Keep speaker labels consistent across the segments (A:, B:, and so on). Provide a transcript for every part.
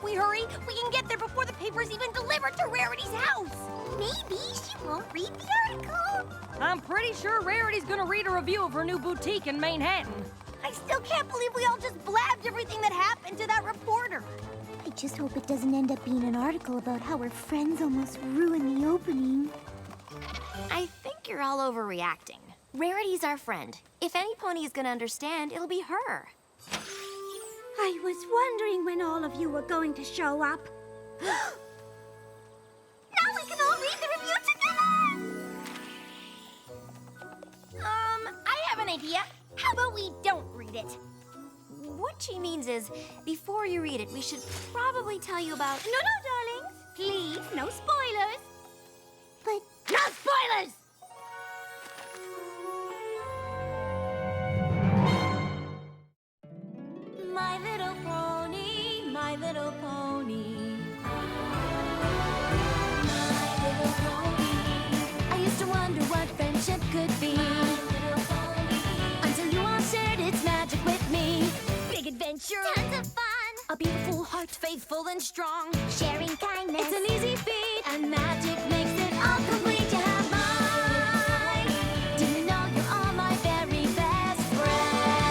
A: we hurry, we can get there before the paper's even delivered to Rarity's house.
B: Maybe she won't read the article.
A: I'm pretty sure Rarity's gonna read a review of her new boutique in Manhattan. I still can't believe we all just blabbed everything that happened to that reporter.
B: I just hope it doesn't end up being an article about how her friends almost ruined the opening.
C: I think you're all overreacting. Rarity's our friend. If any pony is gonna understand, it'll be her.
B: I was wondering when all of you were going to show up. Now we can all read the review together!
A: I have an idea. How about we don't read it?
C: What she means is, before you read it, we should probably tell you about...
B: No, darlings. Please, no spoilers. But...
A: No spoilers!
C: My little pony, my little pony. My little pony. I used to wonder what friendship could be. Until you all shared its magic with me. Big adventure.
B: Tons of fun.
C: A beautiful heart, faithful and strong.
B: Sharing kindness.
C: It's an easy feat, and magic makes it all complete. You have mine. Do you know you're all my very best friends?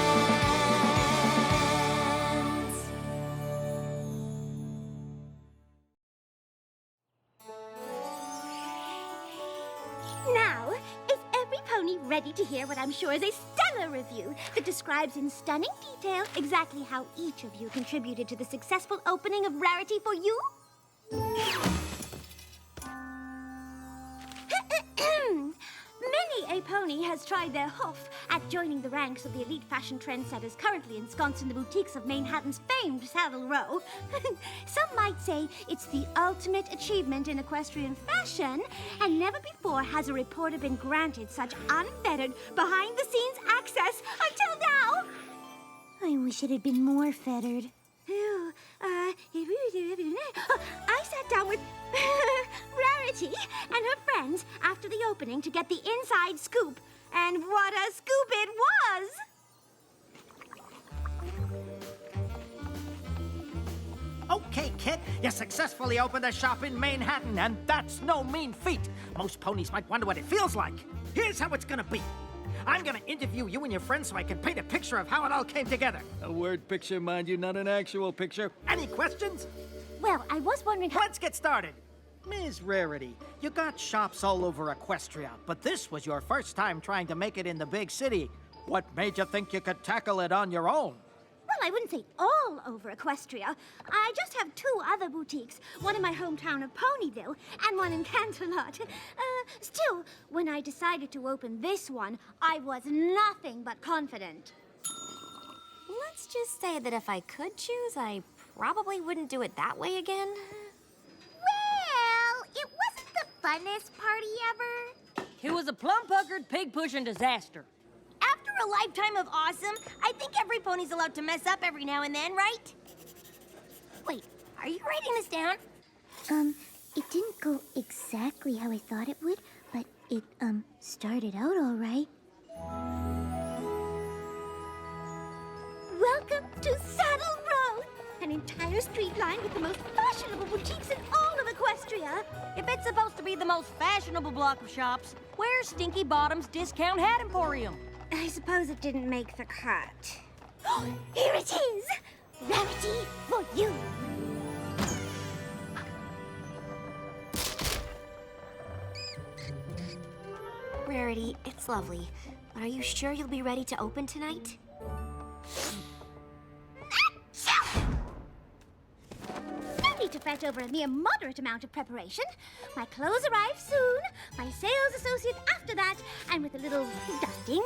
B: Now, is every pony ready to hear what I'm sure is a stellar review that describes in stunning detail exactly how each of you contributed to the successful opening of Rarity for You? Many a pony has tried their hoof at joining the ranks of the elite fashion trendsetters currently ensconced in the boutiques of Manhattan's famed Savile Row. Some might say it's the ultimate achievement in equestrian fashion, and never before has a reporter been granted such unfettered, behind-the-scenes access until now. I wish it had been more fettered. I sat down with Rarity and her friends after the opening to get the inside scoop. And what a scoop it was!
D: Okay, kid, you successfully opened a shop in Manhattan, and that's no mean feat. Most ponies might wonder what it feels like. Here's how it's gonna be. I'm gonna interview you and your friends so I can paint a picture of how it all came together.
E: A word picture, mind you, not an actual picture.
D: Any questions?
B: Well, I was wondering how...
D: Let's get started. Ms. Rarity, you got shops all over Equestria, but this was your first time trying to make it in the big city. What made you think you could tackle it on your own?
B: Well, I wouldn't say all over Equestria. I just have two other boutiques, one in my hometown of Ponyville and one in Canterlot. Still, when I decided to open this one, I was nothing but confident.
C: Let's just say that if I could choose, I probably wouldn't do it that way again.
B: Well, it wasn't the funnest party ever.
A: It was a plum-puckered, pig-pushing disaster. After a lifetime of awesome, I think every pony's allowed to mess up every now and then, right? Wait, are you writing this down?
B: It didn't go exactly how I thought it would, but it, started out all right. Welcome to Saddle Road! An entire street lined with the most fashionable boutiques in all of Equestria.
A: If it's supposed to be the most fashionable block of shops, where's Stinky Bottom's Discount Hat Emporium?
B: I suppose it didn't make the cut. Here it is! Rarity for you!
C: Rarity, it's lovely, but are you sure you'll be ready to open tonight?
B: No need to fret over a mere moderate amount of preparation. My clothes arrive soon, my sales associate after that, and with a little dusting,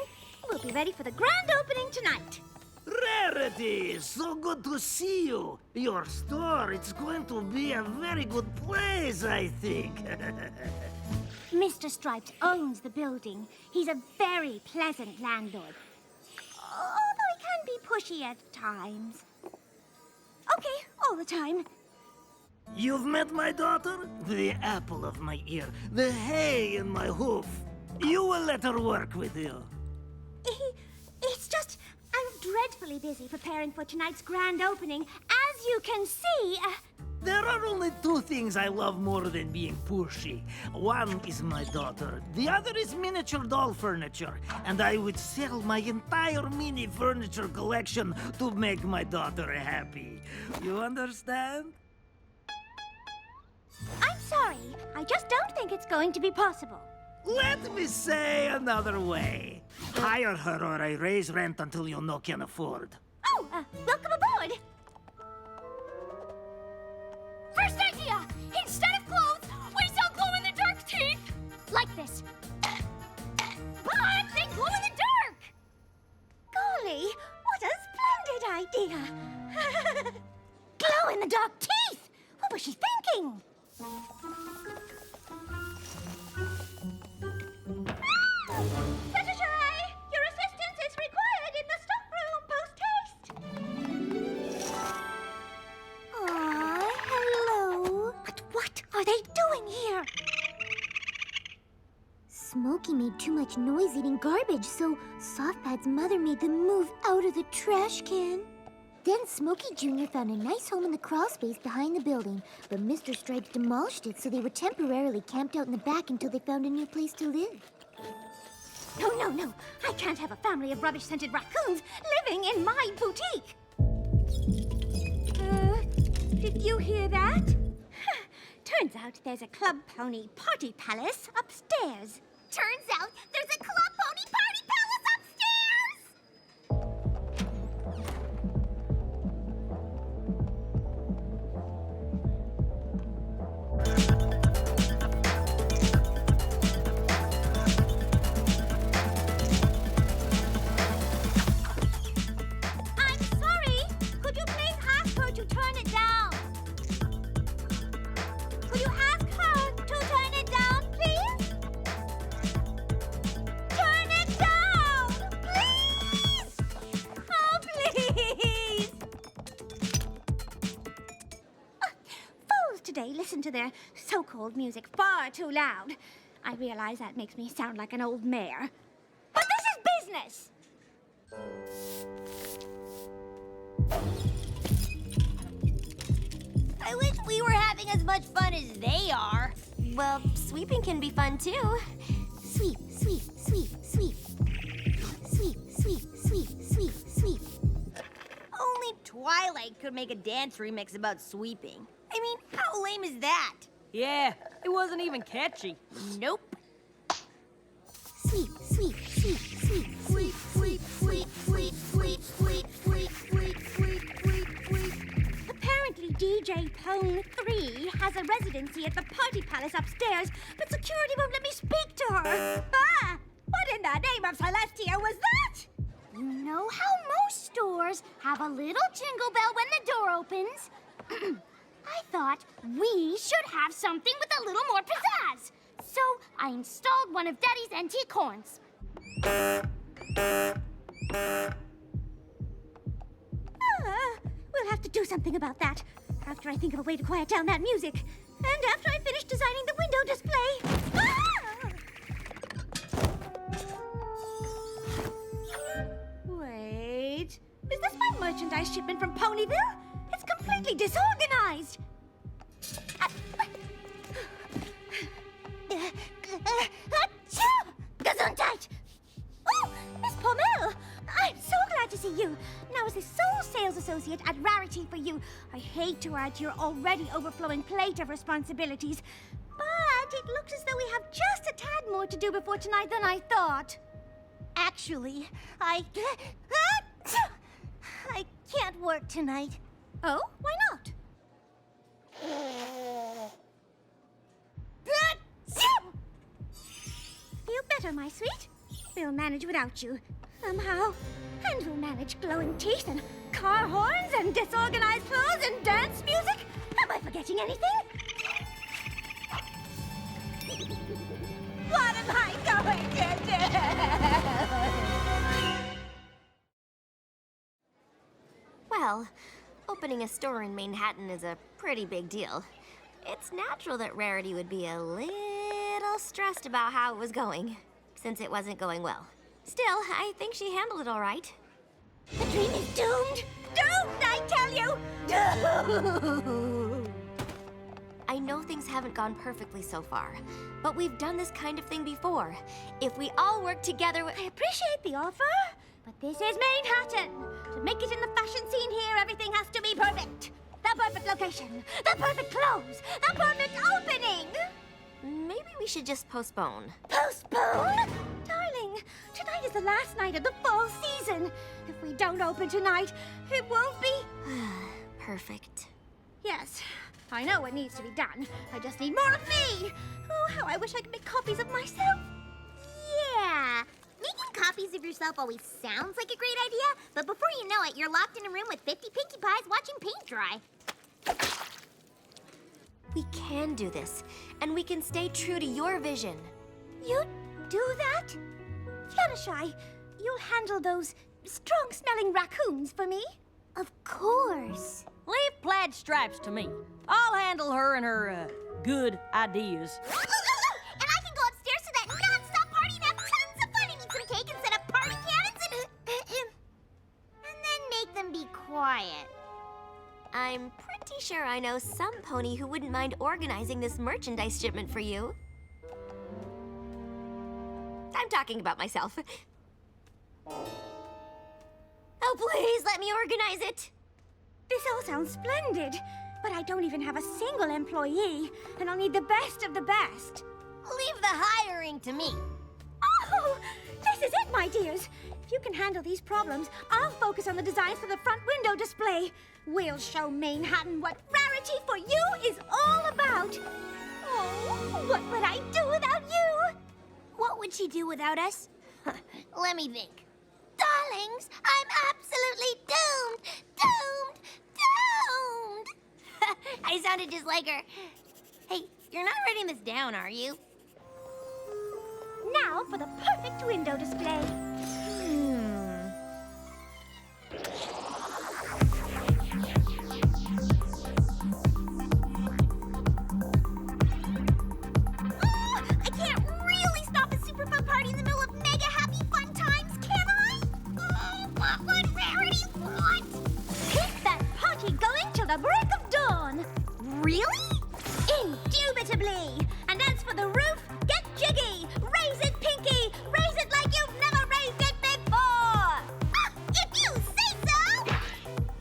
B: we'll be ready for the grand opening tonight.
F: Rarity, so good to see you. Your store, it's going to be a very good place, I think.
B: Mr. Stripes owns the building. He's a very pleasant landlord. Although he can be pushy at times. Okay, all the time.
F: You've met my daughter? The apple of my ear, the hay in my hoof. You will let her work with you.
B: It's just, I'm dreadfully busy preparing for tonight's grand opening. As you can see,
F: There are only two things I love more than being pushy. One is my daughter, the other is miniature doll furniture, and I would sell my entire mini furniture collection to make my daughter happy. You understand?
B: I'm sorry. I just don't think it's going to be possible.
F: Let me say another way. Hire her or I raise rent until you no can afford.
B: Oh, welcome aboard.
C: First idea! Instead of clothes, we sell glow-in-the-dark teeth! Like this. But they glow in the dark!
B: Golly, what a splendid idea.
A: Glow-in-the-dark teeth!
B: What was she thinking? Secretary, your assistance is required in the stockroom post haste. Aw, hello. But what are they doing here?
G: Smokey made too much noise eating garbage, so Softpad's mother made them move out of the trash can. Then Smokey Jr. found a nice home in the crawl space behind the building, but Mr. Stripes demolished it, so they were temporarily camped out in the back until they found a new place to live.
B: No, no, no. I can't have a family of rubbish-scented raccoons living in my boutique. Did you hear that? Turns out there's a Club Pony party palace upstairs.
C: Turns out there's a Club Pony party palace upstairs!
B: I'm sorry. Could you please ask her to turn it down? Could you ask her to turn it down, please? Turn it down, please! Oh, please! Fools today listen to their so-called music far too loud. I realize that makes me sound like an old mare. But this is business!
A: I wish we were having as much fun as they are.
G: Well, sweeping can be fun too. Sweep, sweep, sweep, sweep. Sweep, sweep, sweep, sweep, sweep.
A: Only Twilight could make a dance remix about sweeping. I mean, how lame is that?
H: Yeah, it wasn't even catchy.
A: Nope.
G: Sweep, sweep, sweep, sweep, sweep, sweep, sweep, sweep, sweep, sweep, sweep, sweep, sweep, sweep, sweep.
B: Apparently, DJ Pone 3 has a residency at the party palace upstairs, but security won't let me speak to her. Ah! What in the name of Celestia was that?
G: You know how most stores have a little jingle bell when the door opens? I thought we should have something with a little more pizzazz. So I installed one of Daddy's antique horns.
B: We'll have to do something about that. After I think of a way to quiet down that music. And after I finish designing the window display. Wait. Is this my merchandise shipment from Ponyville? It's completely disorganized. Gesundheit! Oh, Miss Pommel! I'm so glad to see you. Now, as the sole sales associate at Rarity for you, I hate to add to your already overflowing plate of responsibilities, but it looks as though we have just a tad more to do before tonight than I thought.
G: Actually, I can't work tonight.
B: Oh, why not? Feel better, my sweet? We'll manage without you, somehow. And we'll manage glowing teeth and car horns and disorganized clothes and dance music. Am I forgetting anything? What am I going to do?
G: Well, opening a store in Manhattan is a pretty big deal. It's natural that Rarity would be a little stressed about how it was going, since it wasn't going well. Still, I think she handled it all right.
B: The dream is doomed! Doomed, I tell you! Doomed!
I: I know things haven't gone perfectly so far, but we've done this kind of thing before. If we all work together,
B: I appreciate the offer, but this is Manhattan. To make it in the fashion scene here, everything has to be perfect. The perfect location, the perfect clothes, the perfect opening.
I: maybe we should just postpone.
B: Postpone? Darling, tonight is the last night of the fall season. If we don't open tonight, it won't be...
I: Perfect.
B: Yes, I know what needs to be done. I just need more of me. Oh, how I wish I could make copies of myself.
G: Yeah. Making copies of yourself always sounds like a great idea, but before you know it, you're locked in a room with 50 Pinkie Pies watching paint dry.
I: We can do this, and we can stay true to your vision.
B: You do that? Fluttershy, you'll handle those strong-smelling raccoons for me?
G: Of course.
H: Leave Plaid Stripes to me. I'll handle her and her, good ideas.
G: And I can go upstairs to that non-stop party and have tons of fun and eat some cake and set up party cannons and then make them be quiet.
I: I'm pretty sure I know some pony who wouldn't mind organizing this merchandise shipment for you. I'm talking about myself. Oh, please let me organize it.
B: This all sounds splendid, but I don't even have a single employee, and I'll need the best of the best.
A: Leave the hiring to me.
B: Oh, this is it, my dears. If you can handle these problems, I'll focus on the designs for the front window display. We'll show Manhattan what rarity for you is all about. Oh, what would I do without you?
A: What would she do without us? Let me think. Darlings, I'm absolutely doomed! Doomed! Doomed! I sounded just like her. Hey, you're not writing this down, are you?
B: Now for the perfect window display.
G: I can't really stop a super fun party in the middle of mega happy fun times, can I? Oh, what would Rarity want?
B: Keep that party going till the break of dawn.
G: Really?
B: Indubitably. And as for the roof, get jiggy. Raise it, Pinky. Raise it like you've never raised it before.
G: If you say so!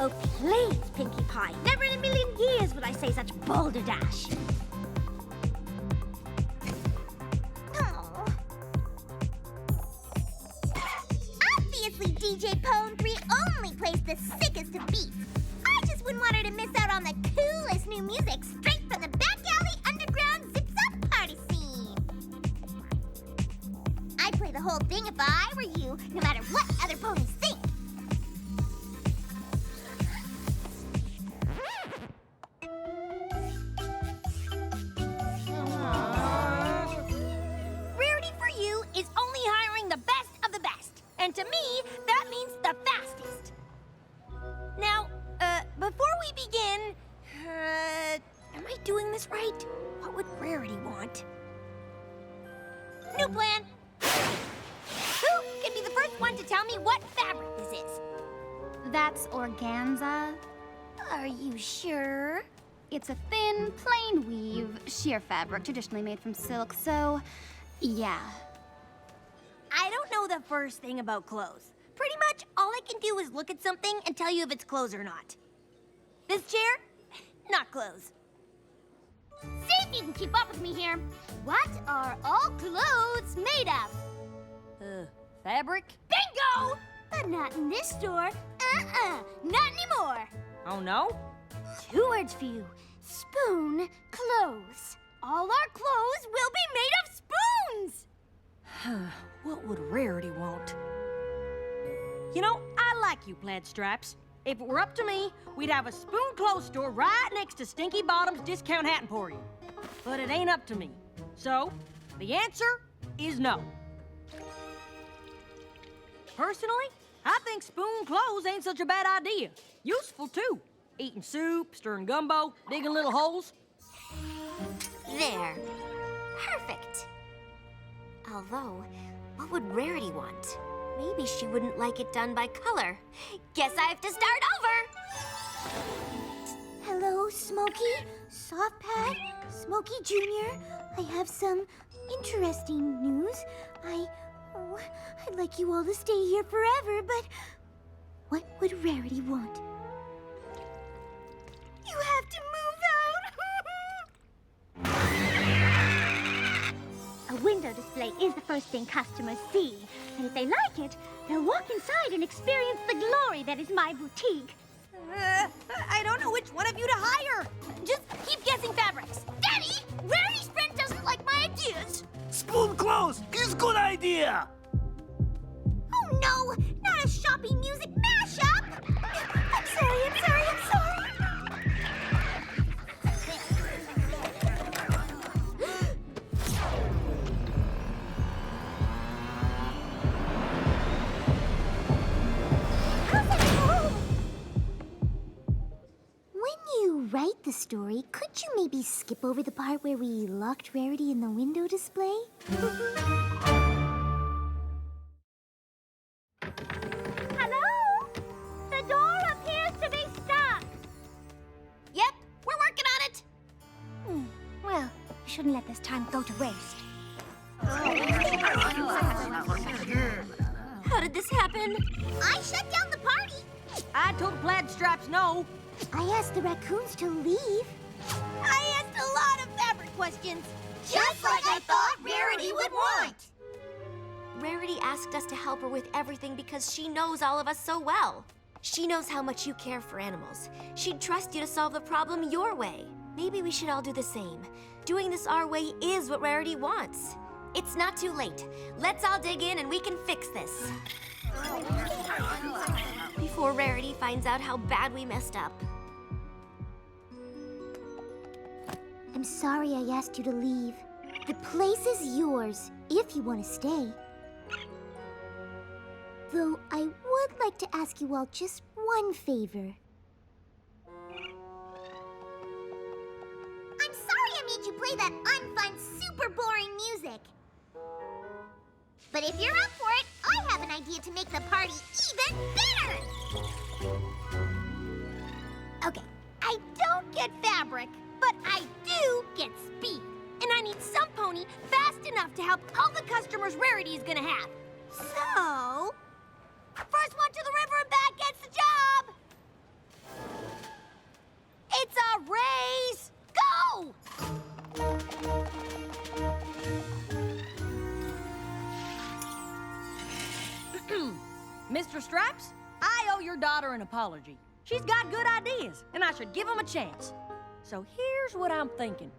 B: Oh, please, Pinkie Pie. Never in a million years would I say such balderdash.
G: Oh. Obviously, DJ Pone 3 only plays the sickest of beats. I just wouldn't want her to miss out on the coolest new music straight from the back alley underground zips-up party scene. I'd play the whole thing if I were you, no matter what other ponies think.
A: Rarity for you is only hiring the best of the best. And to me, that means the fastest. Now, before we begin, am I doing this right? What would Rarity want? New plan. Who can be the first one to tell me what fabric this is?
C: That's organza.
A: Are you sure?
C: It's a thin, plain weave, sheer fabric traditionally made from silk, so yeah.
A: I don't know the first thing about clothes. Pretty much all I can do is look at something and tell you if it's clothes or not. This chair? Not clothes.
C: See if you can keep up with me here. What are all clothes made of?
H: Fabric?
C: Bingo! But not in this store. Not anymore.
H: Oh, no?
C: 2 words for you. Spoon clothes. All our clothes will be made of spoons.
H: What would Rarity want? You know, I like you, Plaid Stripes. If it were up to me, we'd have a spoon clothes store right next to Stinky Bottom's Discount Hat Emporium. But it ain't up to me. So, the answer is no. Personally, I think spoon clothes ain't such a bad idea. Useful, too. Eating soup, stirring gumbo, digging little holes.
I: There. Perfect. Although, what would Rarity want? Maybe she wouldn't like it done by color. Guess I have to start over.
G: Hello, Smokey? Soft Pad? Smokey Jr., I have some interesting news. I'd like you all to stay here forever, but what would Rarity want? You have to move out!
B: A window display is the first thing customers see. And if they like it, they'll walk inside and experience the glory that is my boutique.
A: I don't know which one of you to hire. Just keep guessing fabrics.
C: Daddy, Rarity's friend doesn't like my ideas.
F: Spoon clothes is good idea.
G: Oh no, not a shopping music mashup! I'm sorry. When you write the story, could you maybe skip over the part where we locked Rarity in the window display?
B: Hello? The door appears to be stuck.
I: Yep, we're working on it.
B: Well, you shouldn't let this time go to waste.
I: How did this happen?
G: I shut down the party!
H: I told Plaid Stripes no.
G: I asked the raccoons to leave.
A: I asked a lot of fabric questions.
G: Just like I thought Rarity would want!
I: Rarity asked us to help her with everything because she knows all of us so well. She knows how much you care for animals. She'd trust you to solve the problem your way. Maybe we should all do the same. Doing this our way is what Rarity wants. It's not too late. Let's all dig in and we can fix this. Before Rarity finds out how bad we messed up.
G: I'm sorry I asked you to leave. The place is yours, if you want to stay. Though I would like to ask you all just one favor. I'm sorry I made you play that unfun, super boring music. But if you're up for it, I have an idea to make the party even better!
A: Okay, I don't get fabric, but I do get speed. And I need some pony fast enough to help all the customers Rarity is gonna have. So, first one to the river and back gets the job! It's a race! Go!
H: Mr. Stripes, I owe your daughter an apology. She's got good ideas, and I should give them a chance. So here's what I'm thinking.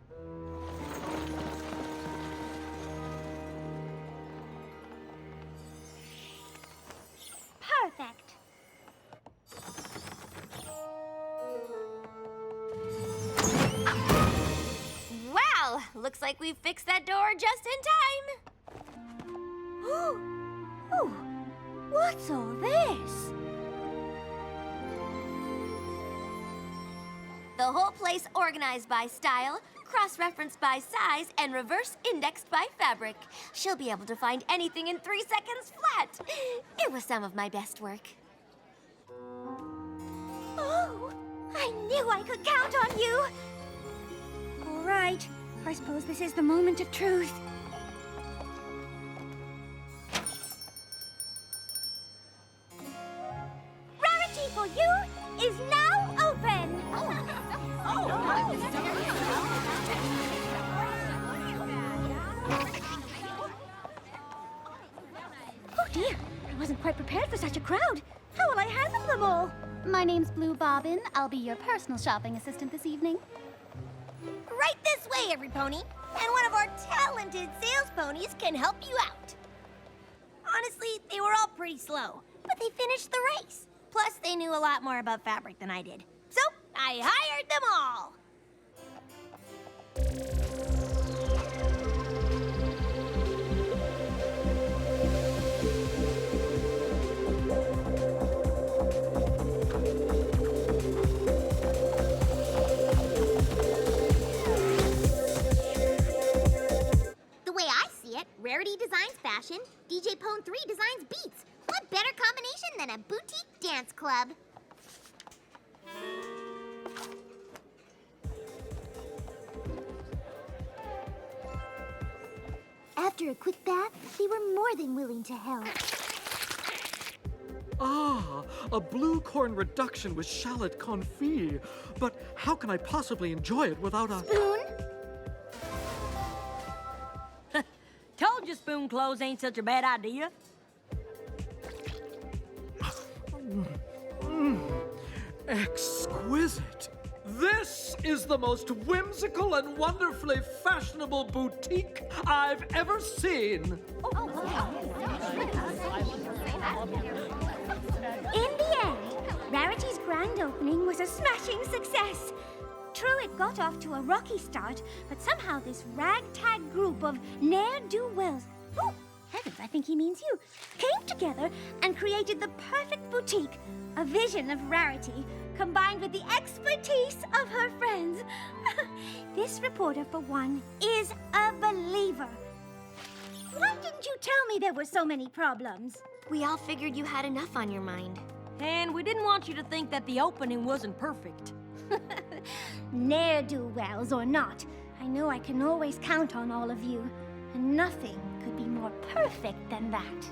B: Perfect.
I: Wow, looks like we fixed that door just in time.
B: Ooh, what's all this?
I: The whole place organized by style, cross-referenced by size, and reverse-indexed by fabric. She'll be able to find anything in 3 seconds flat. It was some of my best work.
B: Oh, I knew I could count on you. All right, I suppose this is the moment of truth. Rarity for you is now open. Oh dear, I wasn't quite prepared for such a crowd. How will I handle them all?
C: My name's Blue Bobbin. I'll be your personal shopping assistant this evening.
A: Right this way, every pony. And one of our talented sales ponies can help you out. Honestly, they were all pretty slow, but they finished the race. Plus, they knew a lot more about fabric than I did. So, I hired them all.
G: The way I see it, Rarity designs fashion, DJ Pone 3 designs beats. What better combination than a boutique dance club? after a quick bath, they were more than willing to help.
J: Ah, a blue corn reduction with shallot confit. But how can I possibly enjoy it without a...
G: Spoon?
H: Told you spoon clothes ain't such a bad idea.
J: Exquisite. This is the most whimsical and wonderfully fashionable boutique I've ever seen.
B: In the end, Rarity's grand opening was a smashing success. True, it got off to a rocky start, but somehow this ragtag group of ne'er-do-wells, oh, heavens, I think he means you, came together and created the perfect boutique, a vision of Rarity, combined with the expertise of her friends. This reporter, for one, is a believer. Why didn't you tell me there were so many problems?
I: We all figured you had enough on your mind.
H: And we didn't want you to think that the opening wasn't perfect.
B: Ne'er-do-wells or not, I know I can always count on all of you. And nothing could be more perfect than that.